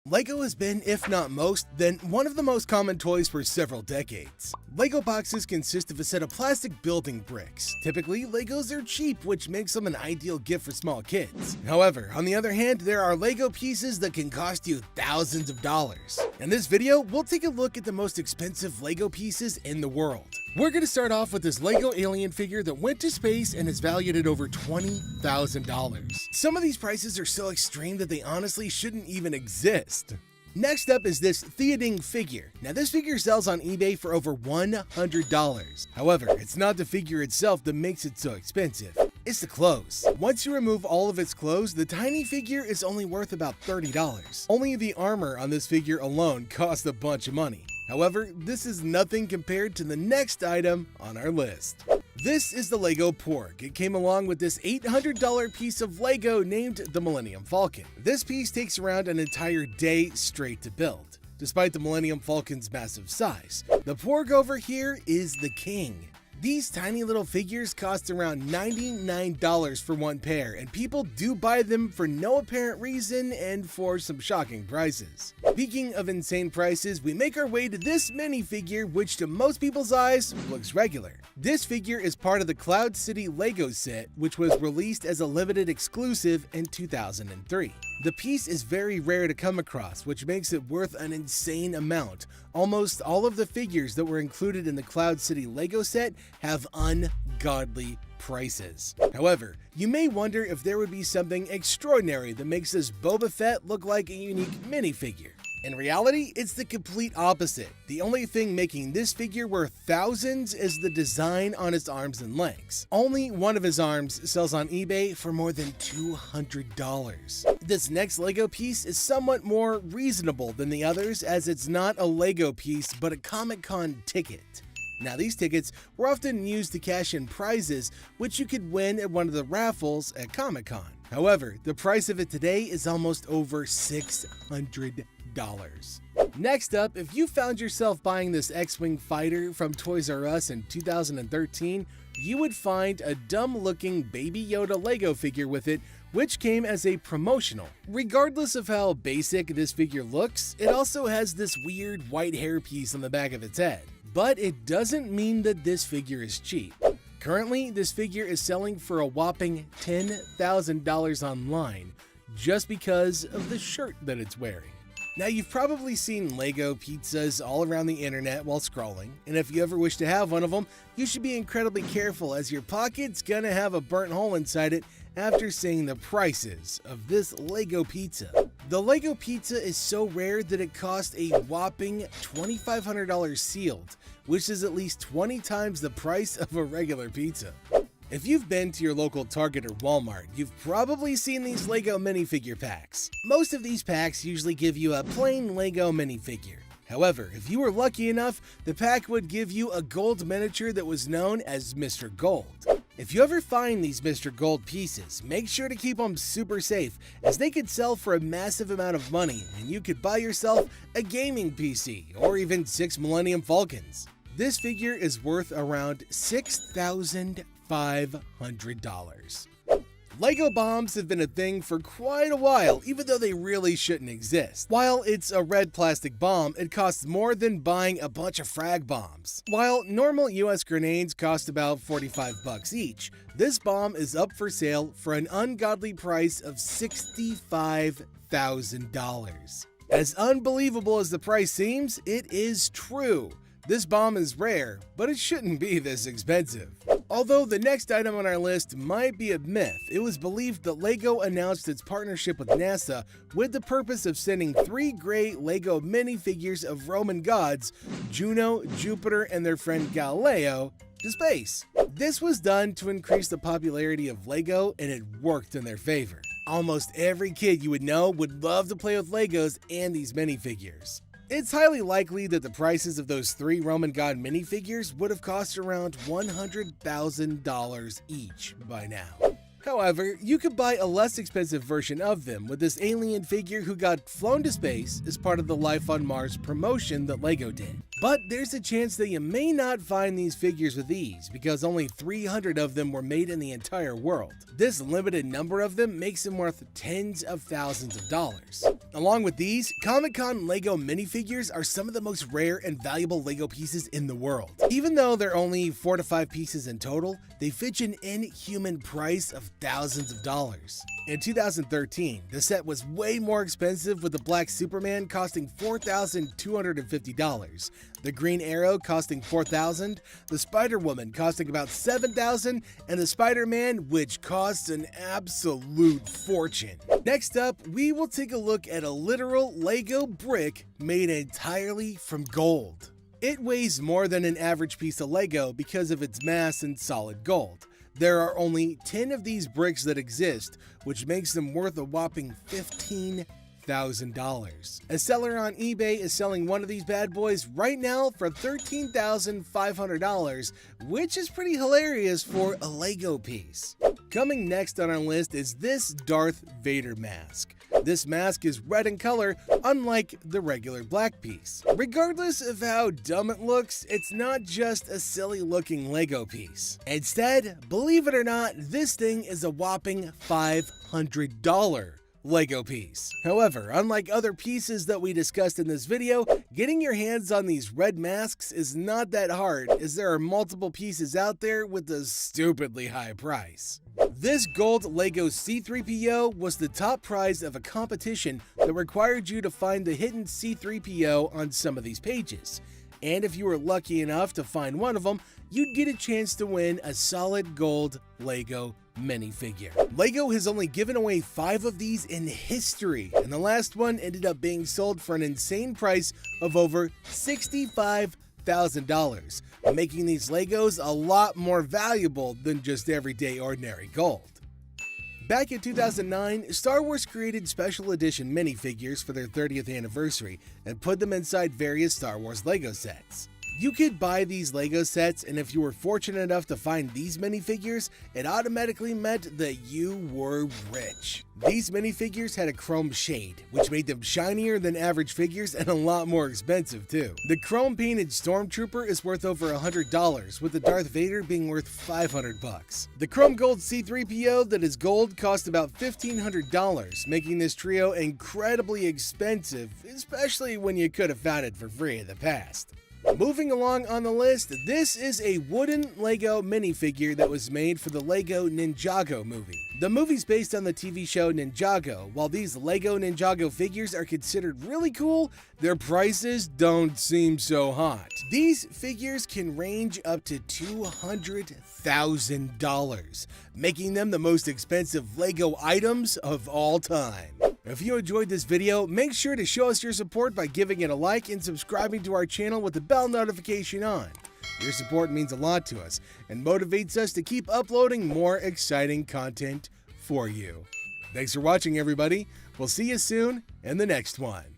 LEGO has been, if not most, then one of the most common toys for several decades. LEGO boxes consist of a set of plastic building bricks. Typically, LEGOs are cheap, which makes them an ideal gift for small kids. However, on the other hand, there are LEGO pieces that can cost you thousands of dollars. In this video, we'll take a look at the most expensive LEGO pieces in the world. We're going to start off with this LEGO alien figure that went to space and is valued at over $20,000. Some of these prices are so extreme that they honestly shouldn't even exist. Next up is this Theoding figure. Now this figure sells on eBay for over $100. However, it's not the figure itself that makes it so expensive. It's the clothes. Once you remove all of its clothes, the tiny figure is only worth about $30. Only the armor on this figure alone costs a bunch of money. However, this is nothing compared to the next item on our list. This is the LEGO Porg. It came along with this $800 piece of LEGO named the Millennium Falcon. This piece takes around an entire day straight to build. Despite the Millennium Falcon's massive size, the Porg over here is the king. These tiny little figures cost around $99 for one pair, and people do buy them for no apparent reason and for some shocking prices. Speaking of insane prices, we make our way to this minifigure, which to most people's eyes looks regular. This figure is part of the Cloud City LEGO set, which was released as a limited exclusive in 2003. The piece is very rare to come across, which makes it worth an insane amount. Almost all of the figures that were included in the Cloud City LEGO set have ungodly prices. However, you may wonder if there would be something extraordinary that makes this Boba Fett look like a unique minifigure. In reality, it's the complete opposite. The only thing making this figure worth thousands is the design on his arms and legs. Only one of his arms sells on eBay for more than $200. This next LEGO piece is somewhat more reasonable than the others, as it's not a LEGO piece but a Comic-Con ticket. Now these tickets were often used to cash in prizes which you could win at one of the raffles at Comic-Con. However, the price of it today is almost over $600. Next up, if you found yourself buying this X-Wing fighter from Toys R Us in 2013, you would find a dumb-looking Baby Yoda LEGO figure with it, which came as a promotional. Regardless of how basic this figure looks, it also has this weird white hairpiece on the back of its head. But it doesn't mean that this figure is cheap. Currently, this figure is selling for a whopping $10,000 online just because of the shirt that it's wearing. Now, you've probably seen LEGO pizzas all around the internet while scrolling, and if you ever wish to have one of them, you should be incredibly careful as your pocket's gonna have a burnt hole inside it after seeing the prices of this LEGO pizza. The LEGO pizza is so rare that it cost a whopping $2,500 sealed, which is at least 20 times the price of a regular pizza. If you've been to your local Target or Walmart, you've probably seen these LEGO minifigure packs. Most of these packs usually give you a plain LEGO minifigure. However, if you were lucky enough, the pack would give you a gold miniature that was known as Mr. Gold. If you ever find these Mr. Gold pieces, make sure to keep them super safe, as they could sell for a massive amount of money and you could buy yourself a gaming PC or even 6 Millennium Falcons. This figure is worth around $6,500. LEGO bombs have been a thing for quite a while, even though they really shouldn't exist. While it's a red plastic bomb, it costs more than buying a bunch of frag bombs. While normal US grenades cost about $45 each, this bomb is up for sale for an ungodly price of $65,000. As unbelievable as the price seems, it is true. This bomb is rare, but it shouldn't be this expensive. Although the next item on our list might be a myth, it was believed that LEGO announced its partnership with NASA with the purpose of sending 3 gray LEGO minifigures of Roman gods, Juno, Jupiter, and their friend Galileo, to space. This was done to increase the popularity of LEGO, and it worked in their favor. Almost every kid you would know would love to play with LEGOs and these minifigures. It's highly likely that the prices of those 3 Roman god minifigures would have cost around $100,000 each by now. However, you could buy a less expensive version of them with this alien figure who got flown to space as part of the Life on Mars promotion that LEGO did. But there's a chance that you may not find these figures with ease because only 300 of them were made in the entire world. This limited number of them makes them worth tens of thousands of dollars. Along with these, Comic-Con LEGO minifigures are some of the most rare and valuable LEGO pieces in the world. Even though they're only 4 to 5 pieces in total, they fetch an inhuman price of thousands of dollars. In 2013, the set was way more expensive, with the Black Superman costing $4,250, the Green Arrow costing $4,000, the Spider-Woman costing about $7,000, and the Spider-Man, which costs an absolute fortune. Next up, we will take a look at a literal LEGO brick made entirely from gold. It weighs more than an average piece of LEGO because of its mass and solid gold. There are only 10 of these bricks that exist, which makes them worth a whopping $15,000. A seller on eBay is selling one of these bad boys right now for $13,500, which is pretty hilarious for a LEGO piece. Coming next on our list is this Darth Vader mask. This mask is red in color, unlike the regular black piece. Regardless of how dumb it looks, it's not just a silly looking LEGO piece. Instead, believe it or not, this thing is a whopping $500 LEGO piece. However, unlike other pieces that we discussed in this video, getting your hands on these red masks is not that hard, as there are multiple pieces out there with a stupidly high price. This gold LEGO C-3PO was the top prize of a competition that required you to find the hidden C-3PO on some of these pages. And if you were lucky enough to find one of them, you'd get a chance to win a solid gold LEGO minifigure. LEGO has only given away 5 of these in history, and the last one ended up being sold for an insane price of over $65,000, making these LEGOs a lot more valuable than just everyday ordinary gold. Back in 2009, Star Wars created special edition minifigures for their 30th anniversary and put them inside various Star Wars LEGO sets. You could buy these LEGO sets, and if you were fortunate enough to find these minifigures, it automatically meant that you were rich. These minifigures had a chrome shade, which made them shinier than average figures and a lot more expensive too. The chrome painted Stormtrooper is worth over $100, with the Darth Vader being worth $500. The chrome gold C-3PO that is gold cost about $1,500, making this trio incredibly expensive, especially when you could have found it for free in the past. Moving along on the list, this is a wooden LEGO minifigure that was made for the LEGO Ninjago movie. The movie's based on the TV show Ninjago. While these LEGO Ninjago figures are considered really cool, their prices don't seem so hot. These figures can range up to $200,000, making them the most expensive LEGO items of all time. If you enjoyed this video, make sure to show us your support by giving it a like and subscribing to our channel with the bell notification on. Your support means a lot to us and motivates us to keep uploading more exciting content for you. Thanks for watching, everybody. We'll see you soon in the next one.